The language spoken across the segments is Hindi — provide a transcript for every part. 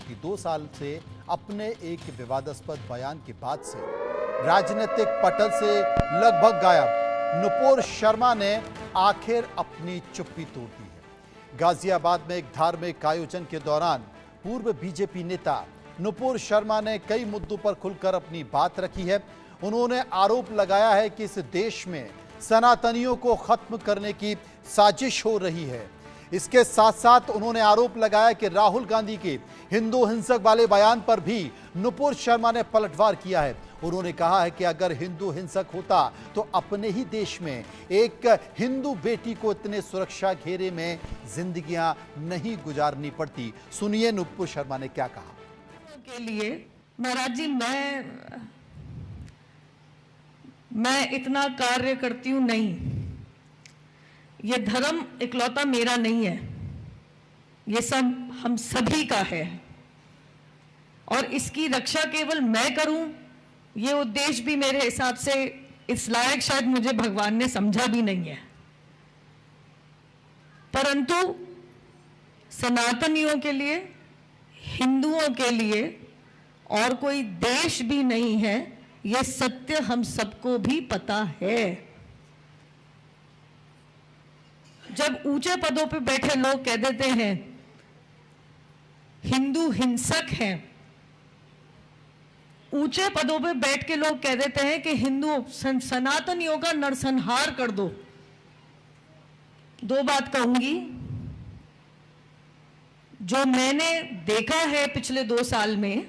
की 2 साल से अपने एक विवादास्पद बयान के बाद से राजनीतिक पटल से लगभग गायब नुपुर शर्मा ने आखिर अपनी चुप्पी तोड़ दी है। गाजियाबाद में एक धार्मिक आयोजन के दौरान पूर्व बीजेपी नेता नुपुर शर्मा ने कई मुद्दों पर खुलकर अपनी बात रखी है। उन्होंने आरोप लगाया है कि इस देश में सनातनियों को खत्म करने की साजिश हो रही है। इसके साथ साथ उन्होंने आरोप लगाया कि राहुल गांधी के हिंदू हिंसक वाले बयान पर भी नुपुर शर्मा ने पलटवार किया है। उन्होंने कहा है कि अगर हिंदू हिंसक होता तो अपने ही देश में एक हिंदू बेटी को इतने सुरक्षा घेरे में जिंदगियां नहीं गुजारनी पड़ती। सुनिए नुपुर शर्मा ने क्या कहा। के लिए महाराज जी, मैं इतना कार्य करती हूं नहीं। ये धर्म इकलौता मेरा नहीं है, ये सब हम सभी का है और इसकी रक्षा केवल मैं करूं, ये उद्देश्य भी मेरे हिसाब से इस लायक शायद मुझे भगवान ने समझा भी नहीं है। परंतु सनातनियों के लिए, हिंदुओं के लिए और कोई देश भी नहीं है, ये सत्य हम सबको भी पता है। जब ऊंचे पदों पे बैठे लोग कह देते हैं हिंदू हिंसक हैं, ऊंचे पदों पे बैठ के लोग कह देते हैं कि हिंदू सनातनियों का नरसंहार कर दो, दो बात कहूंगी। जो मैंने देखा है पिछले 2 साल में,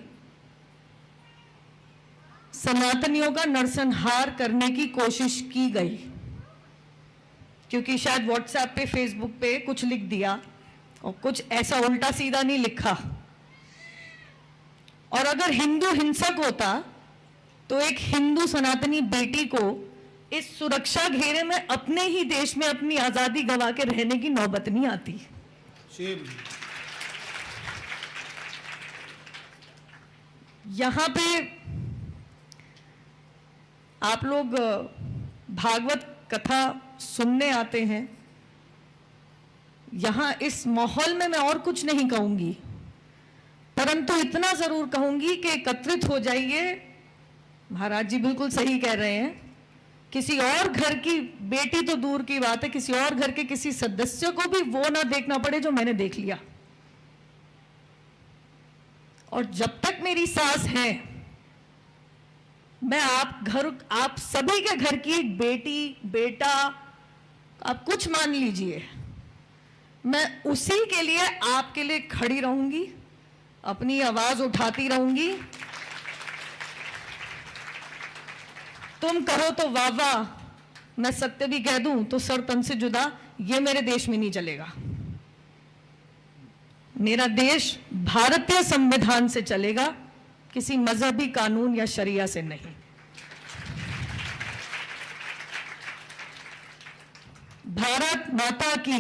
सनातनियों का नरसंहार करने की कोशिश की गई, क्योंकि शायद व्हाट्सएप पे, फेसबुक पे कुछ लिख दिया और कुछ ऐसा उल्टा सीधा नहीं लिखा। और अगर हिंदू हिंसक होता तो एक हिंदू सनातनी बेटी को इस सुरक्षा घेरे में अपने ही देश में अपनी आजादी गंवा के रहने की नौबत नहीं आती। यहां पे आप लोग भागवत कथा सुनने आते हैं। यहां इस माहौल में मैं और कुछ नहीं कहूंगी, परंतु इतना जरूर कहूंगी कि एकत्रित हो जाइए। महाराज जी बिल्कुल सही कह रहे हैं। किसी और घर की बेटी तो दूर की बात है, किसी और घर के किसी सदस्य को भी वो ना देखना पड़े जो मैंने देख लिया। और जब तक मेरी सांस है, मैं आप सभी के घर की एक बेटी, बेटा, आप कुछ मान लीजिए, मैं उसी के लिए आपके लिए खड़ी रहूंगी, अपनी आवाज उठाती रहूंगी। तुम कहो तो वाह वाह, मैं सत्य भी कह दूं तो सर तन से जुदा, ये मेरे देश में नहीं चलेगा। मेरा देश भारतीय संविधान से चलेगा, किसी मजहबी कानून या शरिया से नहीं। भारत माता की